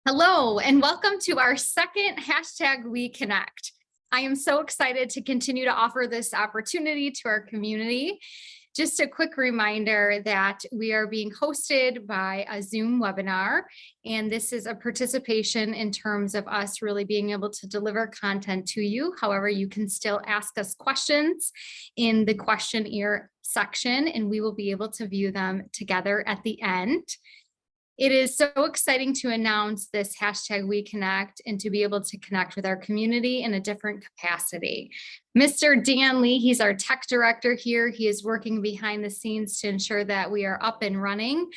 Hello, and welcome to our second hashtag We Connect. I am so excited to continue to offer this opportunity to our community. Just a quick reminder that we are being hosted by a Zoom webinar, and this is a participation in terms of us really being able to deliver content to you. However, you can still ask us questions in the questionnaire section, and we will be able to view them together at the end. It is so exciting to announce this hashtag We Connect and to be able to connect with our community in a different capacity. Mr. Dan Lee, he's our tech director here. He is working behind the scenes to ensure that we are up and running.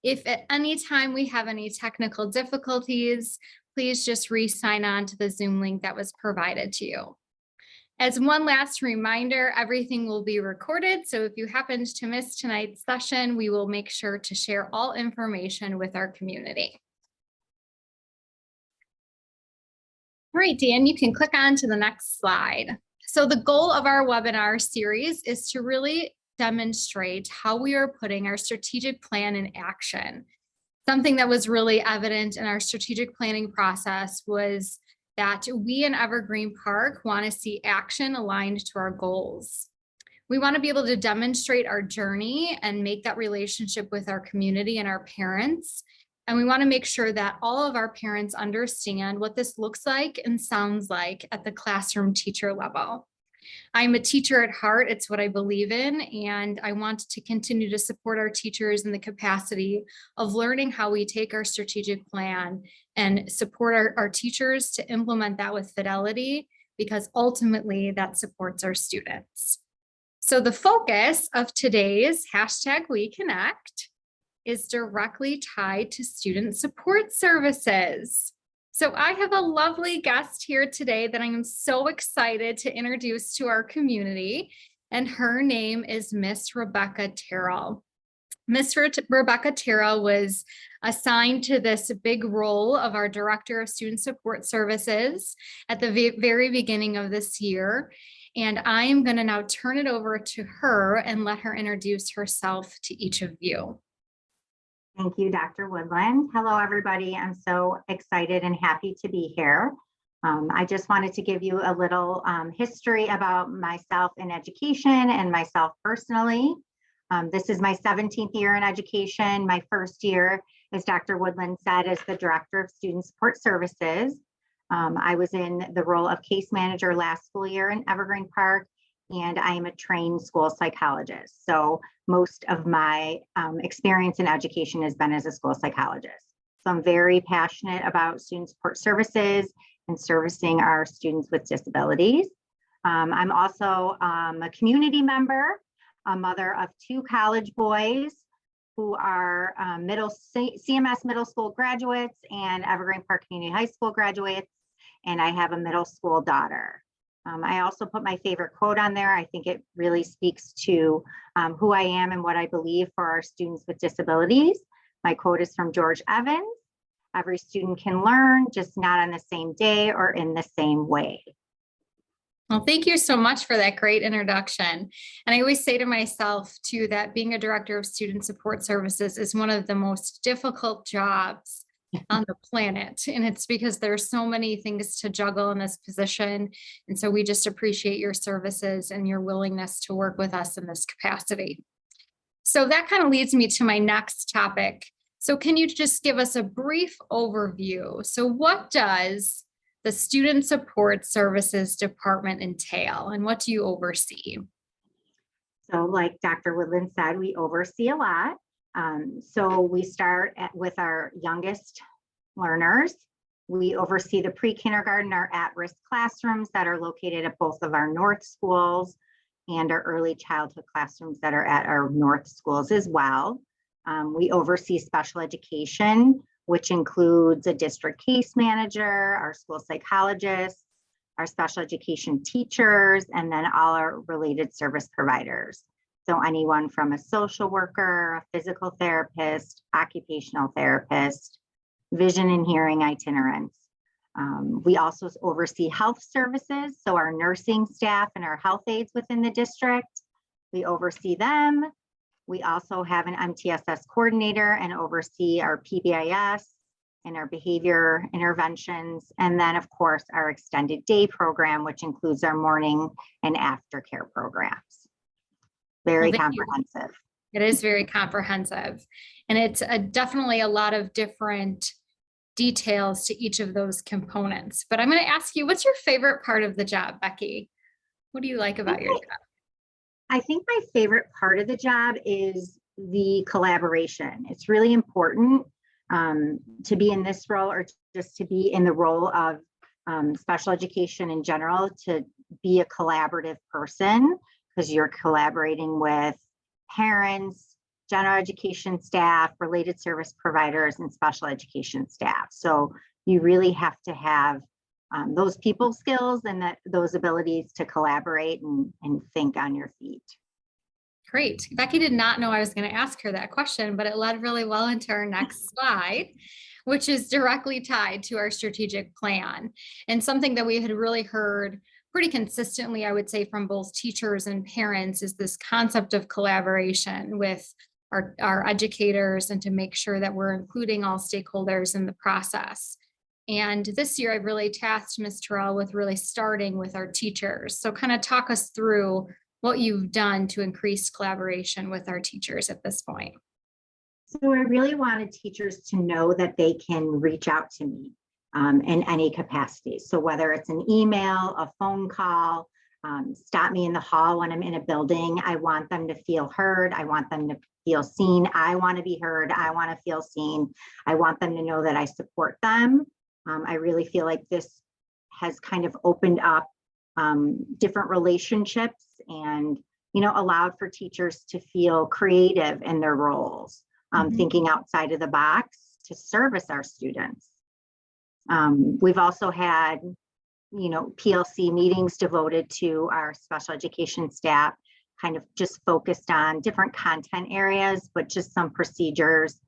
If at any time we have any technical difficulties, please just re-sign on to the Zoom link that was provided to you. As one last reminder, everything will be recorded, so if you happened to miss tonight's session, we will make sure to share all information with our community. All right, Dan, you can click on to the next slide. So the goal of our webinar series is to really demonstrate how we are putting our strategic plan in action. Something that was really evident in our strategic planning process was that we in Evergreen Park want to see action aligned to our goals. We want to be able to demonstrate our journey and make that relationship with our community and our parents. And we want to make sure that all of our parents understand what this looks like and sounds like at the classroom teacher level. I'm a teacher at heart. It's what I believe in, and I want to continue to support our teachers in the capacity of learning how we take our strategic plan and support our teachers to implement that with fidelity, because ultimately that supports our students. So the focus of today's hashtag We Connect is directly tied to student support services. So I have a lovely guest here today that I am so excited to introduce to our community, and her name is Miss Rebecca Tyrrell. Miss Rebecca Tyrrell was assigned to this big role of our Director of Student Support Services at the very beginning of this year. And I am going to now turn it over to her and let her introduce herself to each of you. Thank you, Dr. Woodland. Hello, everybody. I'm so excited and happy to be here. I just wanted to give you a little history about myself in education and myself personally. This is my 17th year in education. My first year, as Dr. Woodland said, as the Director of Student Support Services. I was in the role of case manager last school year in Evergreen Park, and I am a trained school psychologist. So most of my experience in education has been as a school psychologist. So I'm very passionate about student support services and servicing our students with disabilities. I'm also a community member, a mother of 2 college boys who are CMS middle school graduates and Evergreen Park Community High School graduates, and I have a middle school daughter. I also put my favorite quote on there. I think it really speaks to who I am and what I believe for our students with disabilities. My quote is from George Evans: "Every student can learn, just not on the same day or in the same way." Well, thank you so much for that great introduction. And I always say to myself too, that being a Director of Student Support Services is one of the most difficult jobs on the planet. And it's because there's so many things to juggle in this position. And so we just appreciate your services and your willingness to work with us in this capacity. So that kind of leads me to my next topic. So can you just give us a brief overview? So what does the Student Support Services Department entail, and what do you oversee? So like Dr. Woodland said, we oversee a lot. So we start with our youngest learners. We oversee the pre-kindergarten, our at-risk classrooms that are located at both of our north schools, and our early childhood classrooms that are at our north schools as well. We oversee special education, which includes a district case manager, our school psychologists, our special education teachers, and then all our related service providers. So anyone from a social worker, a physical therapist, occupational therapist, vision and hearing itinerants. We also oversee health services, so our nursing staff and our health aides within the district. We oversee them. We also have an MTSS coordinator and oversee our PBIS, and our behavior interventions, and then of course our extended day program, which includes our morning and aftercare programs. Very comprehensive. It is very comprehensive, and it's definitely a lot of different details to each of those components. But I'm going to ask you, what's your favorite part of the job, Becky? What do you like about your job? I think my favorite part of the job is the collaboration. It's really important to be in this role, or just to be in the role of special education in general, to be a collaborative person, because you're collaborating with parents, general education staff, related service providers, and special education staff. So you really have to have those people skills and those abilities to collaborate and think on your feet. Great. Becky did not know I was going to ask her that question, but it led really well into our next slide, which is directly tied to our strategic plan, and something that we had really heard pretty consistently, I would say, from both teachers and parents, is this concept of collaboration with our educators, and to make sure that we're including all stakeholders in the process. And this year, I've really tasked Ms. Tyrrell with really starting with our teachers. So kind of talk us through what you've done to increase collaboration with our teachers at this point. So I really wanted teachers to know that they can reach out to me in any capacity. So whether it's an email, a phone call, stop me in the hall when I'm in a building, I want them to feel heard. I want them to feel seen. I want to be heard. I want to feel seen. I want them to know that I support them. I really feel like this has kind of opened up different relationships, and allowed for teachers to feel creative in their roles, thinking outside of the box to service our students. We've also had PLC meetings devoted to our special education staff, kind of just focused on different content areas, but just some procedures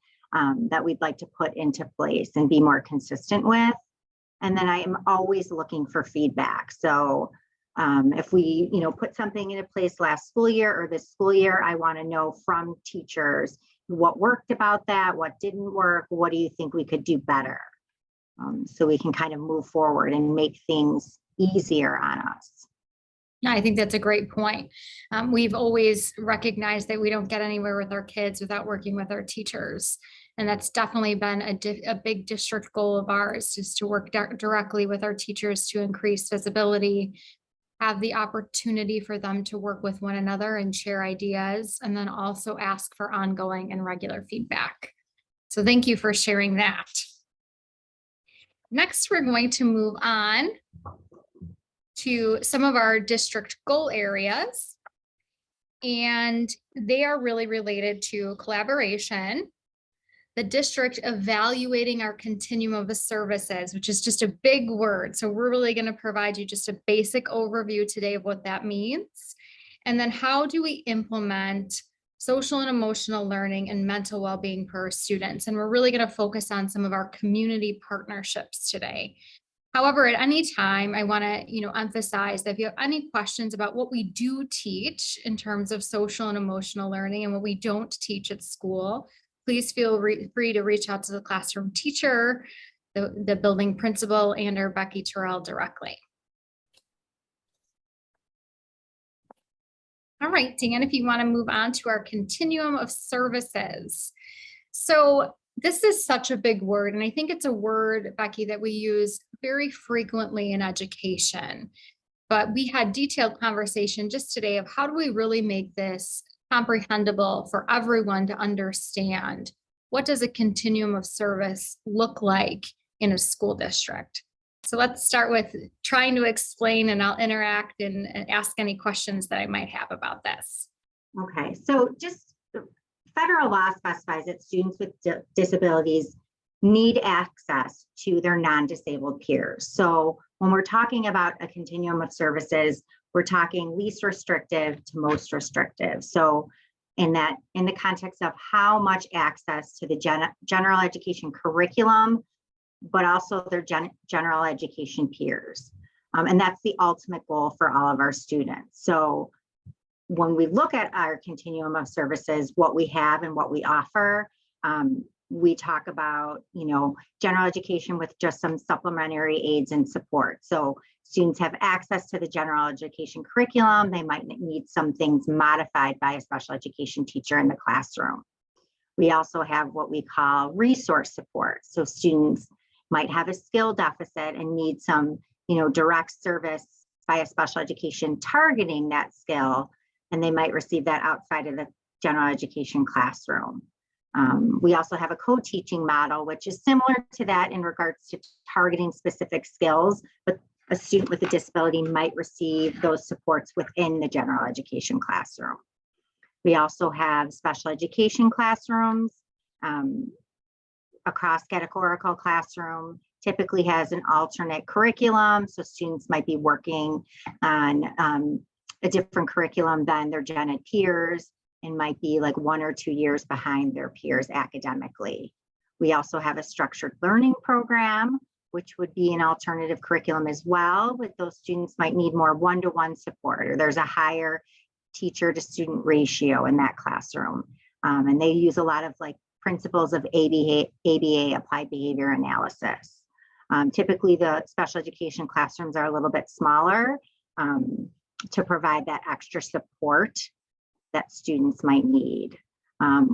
that we'd like to put into place and be more consistent with. And then I am always looking for feedback. So if we, put something into place last school year or this school year, I want to know from teachers what worked about that, what didn't work, what do you think we could do better? So we can kind of move forward and make things easier on us. Yeah, I think that's a great point. We've always recognized that we don't get anywhere with our kids without working with our teachers. And that's definitely been a big district goal of ours, just to work directly with our teachers to increase visibility, have the opportunity for them to work with one another and share ideas, and then also ask for ongoing and regular feedback. So thank you for sharing that. Next, we're going to move on to some of our district goal areas, and they are really related to collaboration, the district evaluating our continuum of services, which is just a big word. So we're really going to provide you just a basic overview today of what that means. And then how do we implement social and emotional learning and mental well-being for our students? And we're really going to focus on some of our community partnerships today. However, at any time, I want to, emphasize that if you have any questions about what we do teach in terms of social and emotional learning and what we don't teach at school, please feel free to reach out to the classroom teacher, the building principal, and or Becky Tyrrell directly. All right, Dan, if you want to move on to our continuum of services. So this is such a big word, and I think it's a word, Becky, that we use very frequently in education. But we had detailed conversation just today of how do we really make this comprehensible for everyone to understand. What does a continuum of service look like in a school district? So let's start with trying to explain, and I'll interact and ask any questions that I might have about this. Okay, so just federal law specifies that students with disabilities need access to their non-disabled peers. So when we're talking about a continuum of services, we're talking least restrictive to most restrictive. So in the context of how much access to the general education curriculum, but also their general education peers. And that's the ultimate goal for all of our students. So when we look at our continuum of services, what we have and what we offer, we talk about, general education with just some supplementary aids and support. So students have access to the general education curriculum. They might need some things modified by a special education teacher in the classroom. We also have what we call resource support. So students might have a skill deficit and need some, direct service by a special education targeting that skill, and they might receive that outside of the general education classroom. We also have a co-teaching model, which is similar to that in regards to targeting specific skills, but a student with a disability might receive those supports within the general education classroom. We also have special education classrooms. A cross-categorical classroom typically has an alternate curriculum, so students might be working on a different curriculum than their gen ed peers, and might be like 1 or 2 years behind their peers academically. We also have a structured learning program, which would be an alternative curriculum as well, but those students might need more one-to-one support, or there's a higher teacher to student ratio in that classroom. And they use a lot of principles of ABA, applied behavior analysis. Typically the special education classrooms are a little bit smaller to provide that extra support that students might need.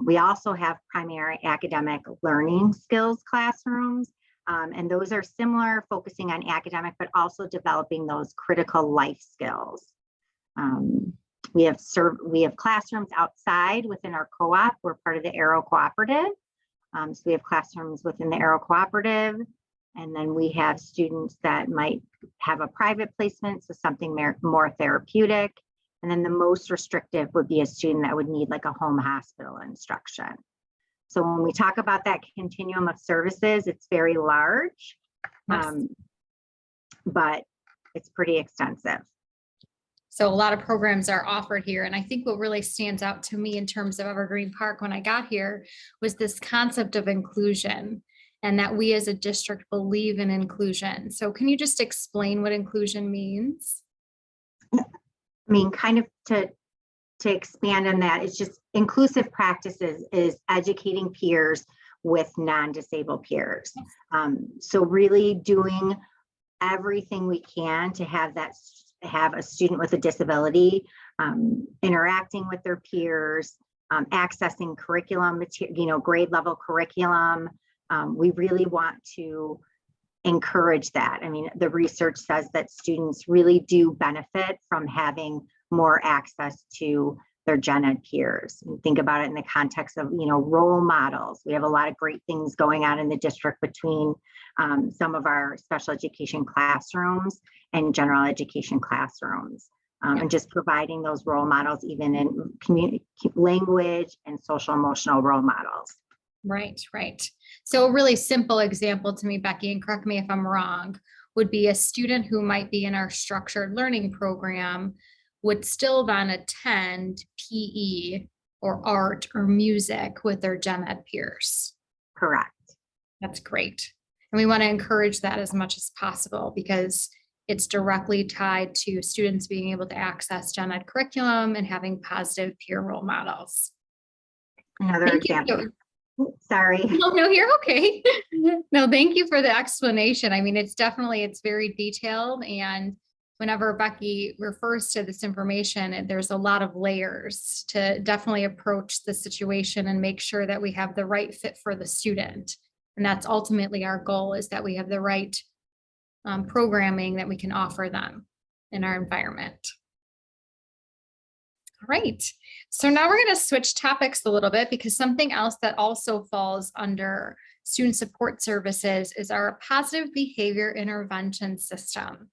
We also have primary academic learning skills classrooms, and those are similar, focusing on academic, but also developing those critical life skills. We have classrooms outside within our co-op. We're part of the Aero Cooperative. So we have classrooms within the Aero Cooperative, and then we have students that might have a private placement, so something more therapeutic. And then the most restrictive would be a student that would need a home hospital instruction. So when we talk about that continuum of services, it's very large, but it's pretty extensive. So a lot of programs are offered here. And I think what really stands out to me in terms of Evergreen Park when I got here was this concept of inclusion, and that we as a district believe in inclusion. So can you just explain what inclusion means? Kind of to expand on that, it's just inclusive practices is educating peers with non-disabled peers. So really doing everything we can to have a student with a disability interacting with their peers, accessing curriculum material, grade level curriculum. We really want to encourage that. The research says that students really do benefit from having more access to their gen ed peers. And think about it in the context of, role models. We have a lot of great things going on in the district between some of our special education classrooms and general education classrooms. And just providing those role models, even in community language and social emotional role models. Right. So a really simple example to me, Becky, and correct me if I'm wrong, would be a student who might be in our structured learning program would still then attend PE or art or music with their gen ed peers. Correct. That's great. And we want to encourage that as much as possible, because it's directly tied to students being able to access gen ed curriculum and having positive peer role models. Another example. Sorry. No, you're okay. No, thank you for the explanation. It's very detailed. And whenever Becky refers to this information, there's a lot of layers to definitely approach the situation and make sure that we have the right fit for the student. And that's ultimately our goal, is that we have the right programming that we can offer them in our environment. All right. So now we're going to switch topics a little bit, because something else that also falls under student support services is our positive behavior intervention system.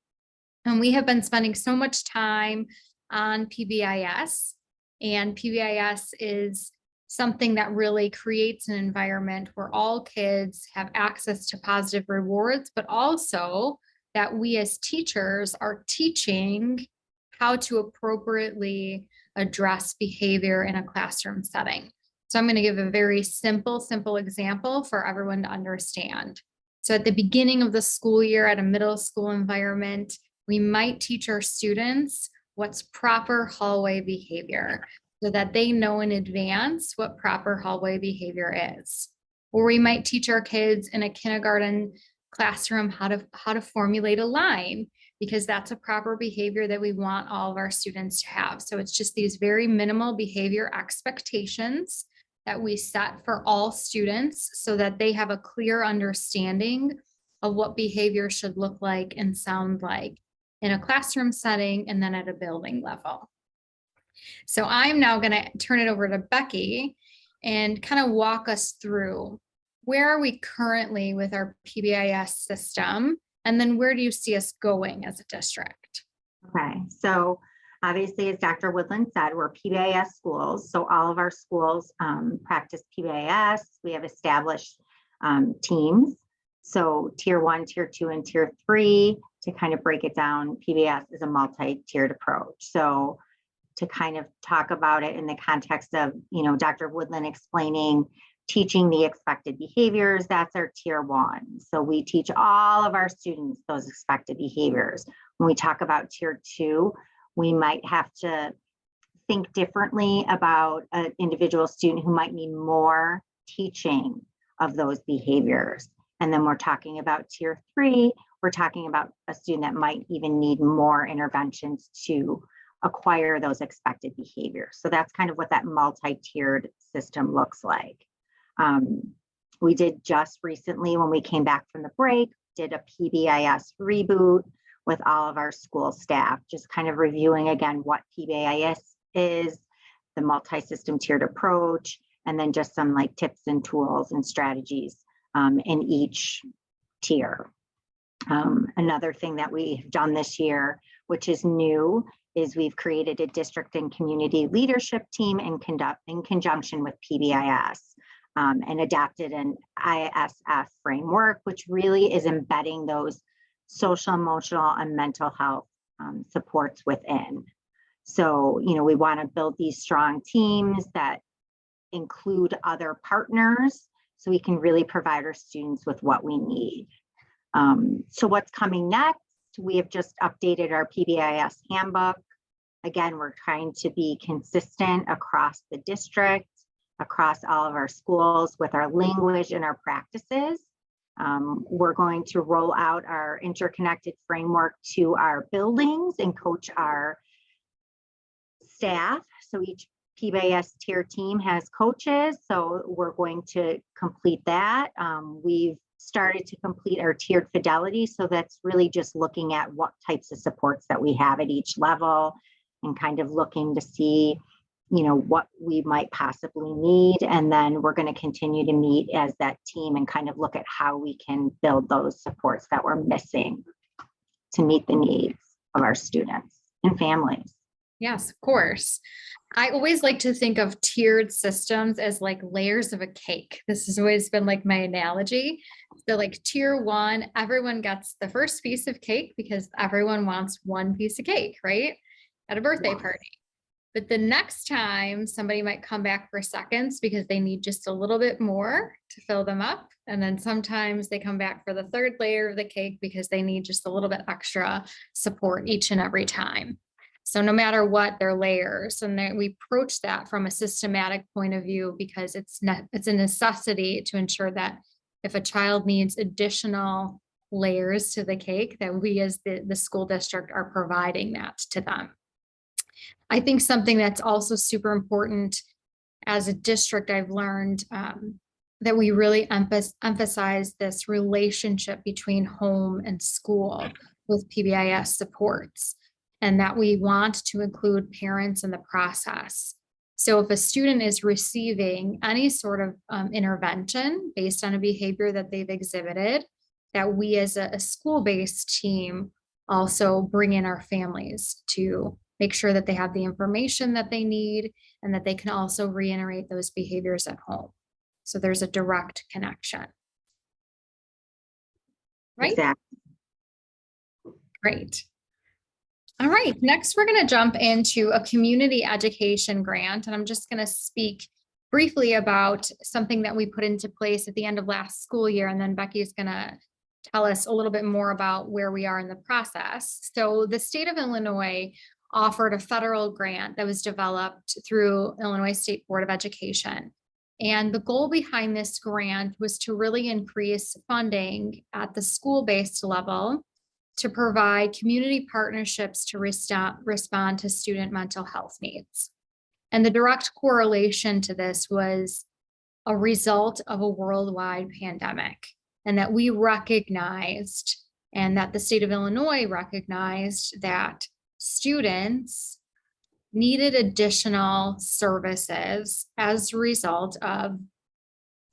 And we have been spending so much time on PBIS, and PBIS is something that really creates an environment where all kids have access to positive rewards, but also that we as teachers are teaching how to appropriately address behavior in a classroom setting. So I'm going to give a very simple example for everyone to understand. So at the beginning of the school year at a middle school environment, we might teach our students what's proper hallway behavior, so that they know in advance what proper hallway behavior is. Or we might teach our kids in a kindergarten classroom how to formulate a line, because that's a proper behavior that we want all of our students to have. So it's just these very minimal behavior expectations that we set for all students so that they have a clear understanding of what behavior should look like and sound like in a classroom setting and then at a building level. So I'm now going to turn it over to Becky and kind of walk us through, where are we currently with our PBIS system? And then where do you see us going as a district? Okay, so obviously, as Dr. Woodland said, we're PBIS schools. So all of our schools practice PBIS. We have established teams. So tier 1, tier 2, and tier 3, to kind of break it down, PBIS is a multi-tiered approach. So to kind of talk about it in the context of, Dr. Woodland explaining teaching the expected behaviors, that's our tier 1. So we teach all of our students those expected behaviors. When we talk about tier 2, we might have to think differently about an individual student who might need more teaching of those behaviors. And then we're talking about tier 3, we're talking about a student that might even need more interventions to acquire those expected behaviors. So that's kind of what that multi-tiered system looks like. We did just recently, when we came back from the break, did a PBIS reboot with all of our school staff, just kind of reviewing again what PBIS is, the multi-system tiered approach, and then just some like tips and tools and strategies in each tier. Another thing that we've done this year, which is new, is we've created a district and community leadership team in conjunction with PBIS. And adapted an ISF framework, which really is embedding those social, emotional, and mental health supports within. So, we want to build these strong teams that include other partners so we can really provide our students with what we need. So what's coming next? We have just updated our PBIS handbook. Again, we're trying to be consistent across the district, across all of our schools with our language and our practices. We're going to roll out our interconnected framework to our buildings and coach our staff. So each PBIS tier team has coaches. So we're going to complete that. We've started to complete our tiered fidelity. So that's really just looking at what types of supports that we have at each level and kind of looking to see what we might possibly need. And then we're going to continue to meet as that team and kind of look at how we can build those supports that we're missing to meet the needs of our students and families. Yes, of course. I always like to think of tiered systems as like layers of a cake. This has always been like my analogy. So like tier 1, everyone gets the first piece of cake because everyone wants one piece of cake, right? At a birthday party. But the next time somebody might come back for seconds because they need just a little bit more to fill them up. And then sometimes they come back for the third layer of the cake because they need just a little bit extra support each and every time. So no matter what, their layers, and we approach that from a systematic point of view because it's a necessity to ensure that if a child needs additional layers to the cake, that we as the school district are providing that to them. I think something that's also super important as a district, I've learned that we really emphasize this relationship between home and school with PBIS supports, and that we want to include parents in the process. So if a student is receiving any sort of intervention based on a behavior that they've exhibited, that we as a school-based team also bring in our families to make sure that they have the information that they need and that they can also reiterate those behaviors at home. So there's a direct connection. Right? Exactly. Great. All right, next we're going to jump into a community education grant, and I'm just going to speak briefly about something that we put into place at the end of last school year, and then Becky is going to tell us a little bit more about where we are in the process. So the state of Illinois offered a federal grant that was developed through Illinois State Board of Education. And the goal behind this grant was to really increase funding at the school-based level to provide community partnerships to respond to student mental health needs. And the direct correlation to this was a result of a worldwide pandemic, and that we recognized, and that the state of Illinois recognized, that students needed additional services as a result of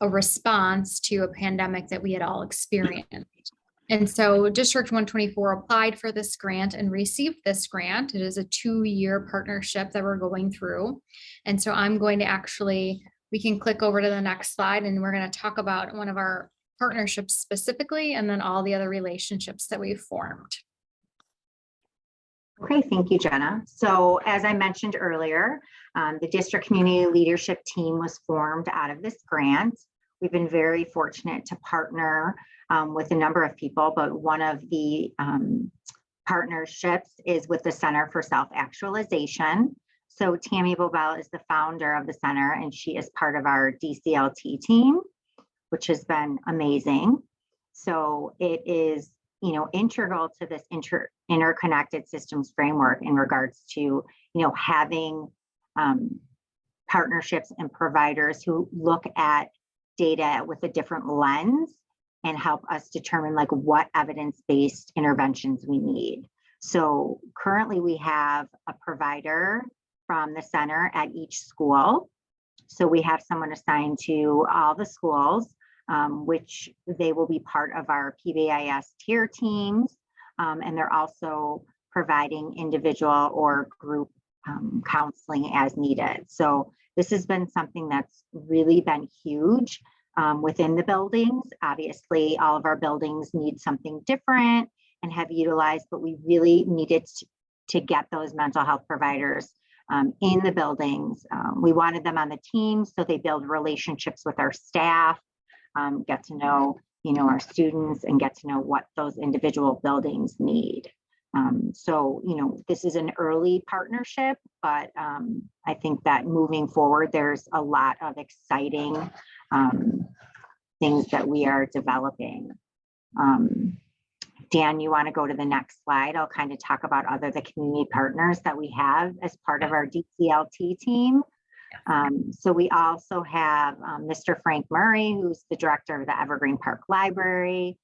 a response to a pandemic that we had all experienced. And so District 124 applied for this grant and received this grant. It is a 2-year partnership that we're going through. And so I'm going to we can click over to the next slide, and we're going to talk about one of our partnerships specifically, and then all the other relationships that we've formed. Okay, thank you, Jenna. So as I mentioned earlier, the district community leadership team was formed out of this grant. We've been very fortunate to partner with a number of people, but one of the partnerships is with the Center for Self-Actualization. So Tammy Bobel is the founder of the center, and she is part of our DCLT team, which has been amazing. So it is, integral to this interconnected systems framework in regards to, having partnerships and providers who look at data with a different lens and help us determine what evidence-based interventions we need. So currently we have a provider from the center at each school. So we have someone assigned to all the schools, which they will be part of our PBIS tier teams. And they're also providing individual or group counseling as needed. So this has been something that's really been huge within the buildings. Obviously, all of our buildings need something different and have utilized, but we really needed to get those mental health providers in the buildings. We wanted them on the team so they build relationships with our staff, get to know, our students, and get to know what those individual buildings need. So, this is an early partnership, but I think that moving forward, there's a lot of exciting things that we are developing. Dan, you want to go to the next slide? I'll kind of talk about the community partners that we have as part of our DCLT team. So we also have Mr. Frank Murray, who's the director of the Evergreen Park Library.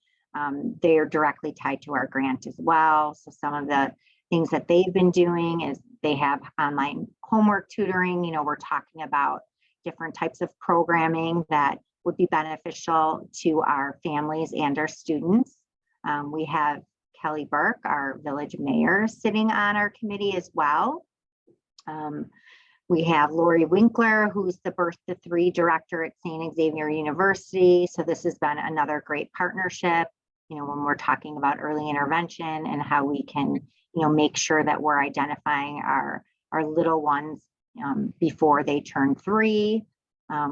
They're directly tied to our grant as well. So some of the things that they've been doing is they have online homework tutoring. We're talking about different types of programming that would be beneficial to our families and our students. We have Kelly Burke, our village mayor, sitting on our committee as well. We have Lori Winkler, who's the Birth to 3 director at St. Xavier University. So this has been another great partnership, when we're talking about early intervention and how we can, make sure that we're identifying our little ones before they turn 3.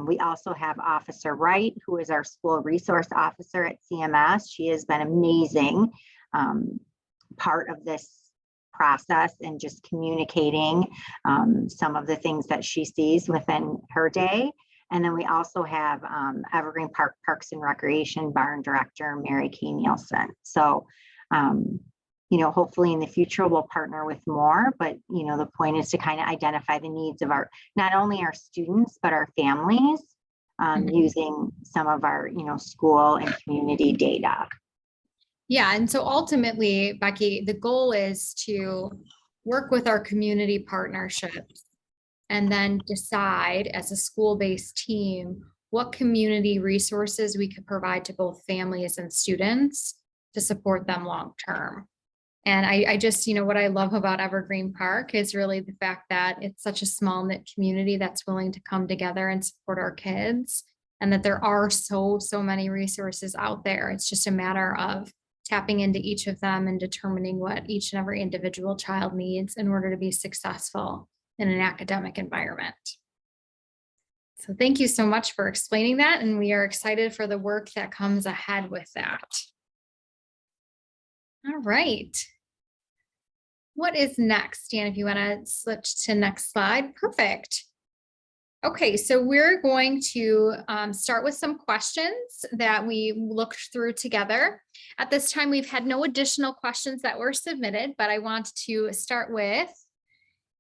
We also have Officer Wright, who is our school resource officer at CMS. She has been amazing part of this process and just communicating some of the things that she sees within her day. And then we also have Evergreen Park Parks and Recreation Barn Director, Mary Kay Nielsen. So, hopefully in the future we'll partner with more, but the point is to kind of identify the needs of not only our students, but our families using some of our, school and community data. Yeah, and so ultimately, Becky, the goal is to work with our community partnerships and then decide as a school-based team what community resources we could provide to both families and students to support them long-term. And I just, what I love about Evergreen Park is really the fact that it's such a small knit community that's willing to come together and support our kids, and that there are so many resources out there. It's just a matter of tapping into each of them and determining what each and every individual child needs in order to be successful in an academic environment. So thank you so much for explaining that, and we are excited for the work that comes ahead with that. All right. What is next, Dan? If you want to switch to next slide, perfect. Okay, so we're going to start with some questions that we looked through together. At this time, we've had no additional questions that were submitted, but I want to start with,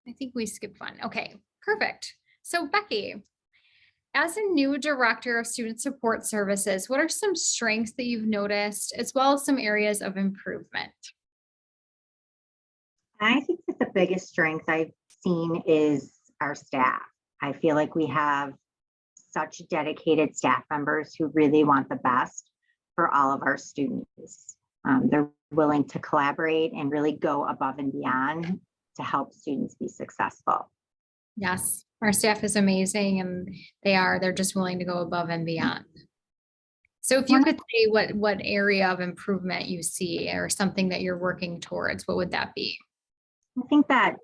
I think we skipped one. Okay, perfect. So Becky, as a new director of student support services, what are some strengths that you've noticed as well as some areas of improvement? I think that the biggest strength I've seen is our staff. I feel like we have such dedicated staff members who really want the best for all of our students. They're willing to collaborate and really go above and beyond to help students be successful. Yes, our staff is amazing and they're just willing to go above and beyond. So if you could say what area of improvement you see or something that you're working towards, what would that be? I think that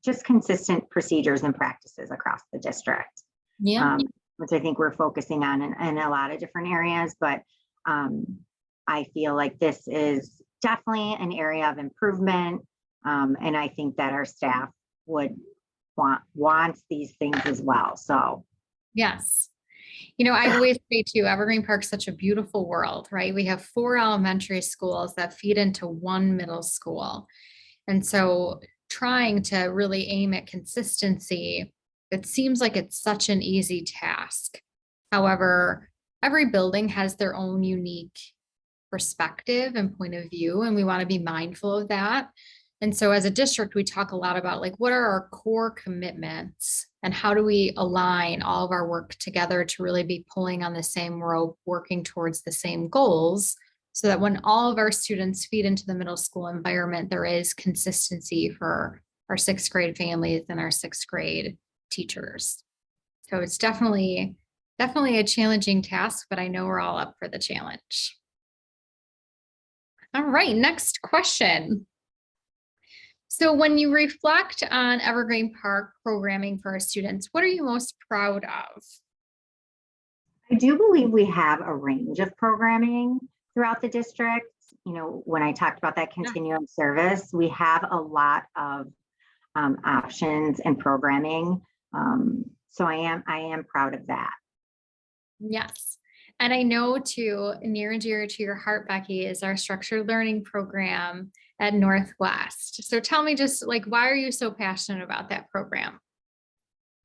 just consistent procedures and practices across the district, Yeah. which I think we're focusing on in a lot of different areas, but I feel like this is definitely an area of improvement. And I think that our staff would wants these things as well. So Yes. I always say too, Evergreen Park's such a beautiful world, right? We have 4 elementary schools that feed into 1 middle school. And so trying to really aim at consistency, it seems like it's such an easy task. However, every building has their own unique perspective and point of view, and we want to be mindful of that. And so as a district, we talk a lot about like, what are our core commitments and how do we align all of our work together to really be pulling on the same rope, working towards the same goals, so that when all of our students feed into the middle school environment, there is consistency for our 6th grade families and our 6th grade teachers. So it's definitely a challenging task, but I know we're all up for the challenge. All right, next question. So when you reflect on Evergreen Park programming for our students, what are you most proud of? I do believe we have a range of programming throughout the district. When I talked about that continuum service, we have a lot of options and programming. So I am proud of that. Yes. And I know too, near and dear to your heart, Becky, is our structured learning program at Northwest. So tell me just like, why are you so passionate about that program?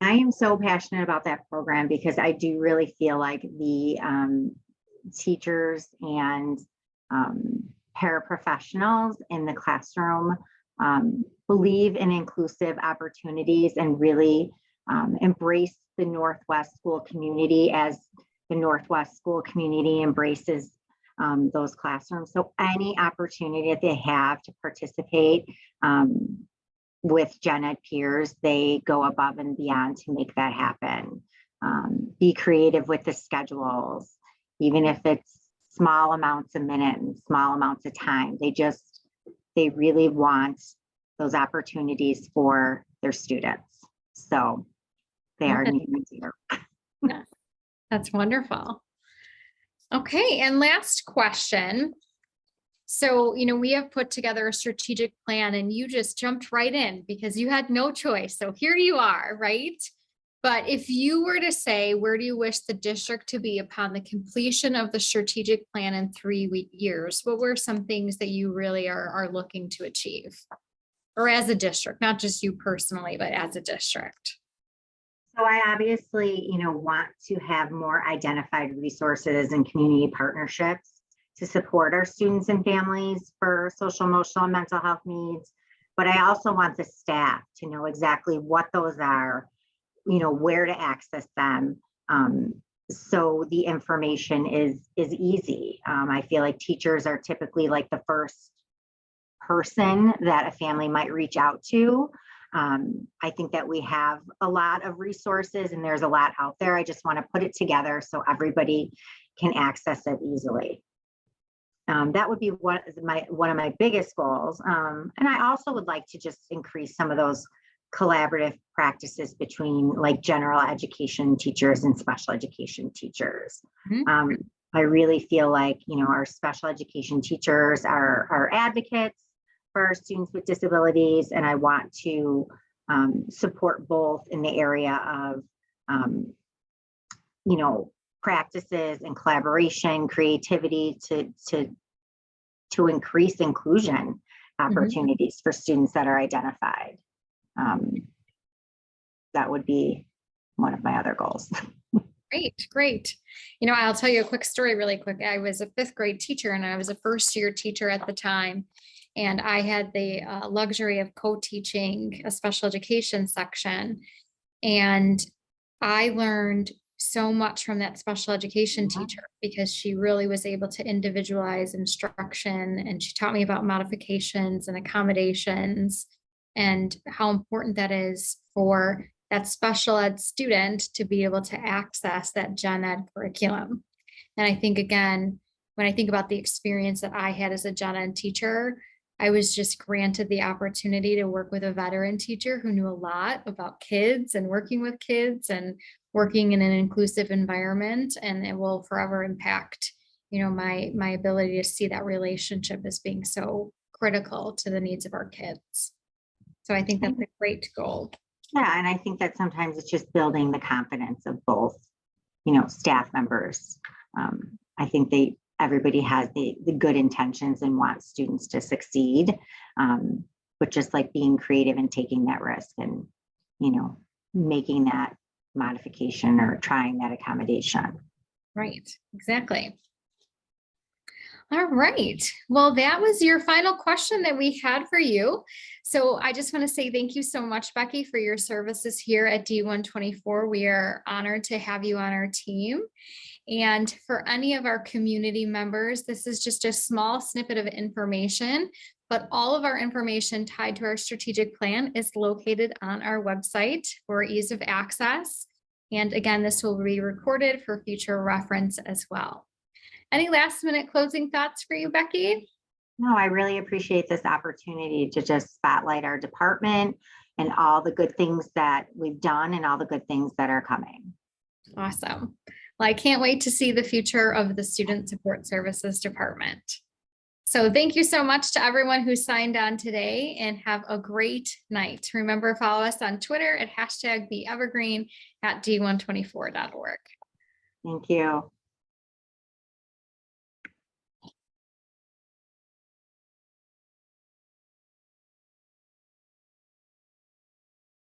I am so passionate about that program because I do really feel like the teachers and paraprofessionals in the classroom believe in inclusive opportunities and really embrace the Northwest school community as the Northwest school community embraces those classrooms. So any opportunity that they have to participate with gen ed peers, they go above and beyond to make that happen. Be creative with the schedules, even if it's small amounts a minute and small amounts of time. They really want those opportunities for their students. So they are near and dear. Yeah, that's wonderful. Okay, and last question. So, we have put together a strategic plan and you just jumped right in because you had no choice. So here you are, right? But if you were to say, where do you wish the district to be upon the completion of the strategic plan in 3 years? What were some things that you really are looking to achieve? Or as a district, not just you personally, but as a district? So I obviously, want to have more identified resources and community partnerships to support our students and families for social, emotional, and mental health needs. But I also want the staff to know exactly what those are, where to access them. So the information is easy. I feel like teachers are typically like the first person that a family might reach out to. I think that we have a lot of resources and there's a lot out there. I just want to put it together so everybody can access it easily. That would be one of my biggest goals. And I also would like to just increase some of those collaborative practices between like general education teachers and special education teachers. Mm-hmm. I really feel like, our special education teachers are advocates for our students with disabilities, and I want to support both in the area of um, you know, practices and collaboration, creativity to increase inclusion opportunities for students that are identified. That would be one of my other goals. Great, great. You know, I'll tell you a quick story really quick. I was a fifth grade teacher and I was a first year teacher at the time. And I had the luxury of co-teaching a special education section. And I learned so much from that special education teacher because she really was able to individualize instruction, and she taught me about modifications and accommodations and how important that is for that special ed student to be able to access that gen ed curriculum. And I think, again, when I think about the experience that I had as a gen ed teacher, I was just granted the opportunity to work with a veteran teacher who knew a lot about kids and working with kids and working in an inclusive environment. And it will forever impact, you know, my ability to see that relationship as being so critical to the needs of our kids. So I think that's a great goal. Yeah, and I think that sometimes it's just building the confidence of both, you know, staff members. I think everybody has the good intentions and wants students to succeed, but just like being creative and taking that risk and, you know, making that modification or trying that accommodation. Right, exactly. All right. Well, that was your final question that we had for you. So I just want to say thank you so much, Becky, for your services here at D124. We are honored to have you on our team. And for any of our community members, this is just a small snippet of information, but all of our information tied to our strategic plan is located on our website for ease of access. And again, this will be recorded for future reference as well. Any last minute closing thoughts for you, Becky? No, I really appreciate this opportunity to just spotlight our department and all the good things that we've done and all the good things that are coming. Awesome. Well, I can't wait to see the future of the Student Support Services Department. So thank you so much to everyone who signed on today, and have a great night. Remember, follow us on Twitter at #BeEvergreen at d124.org. Thank you.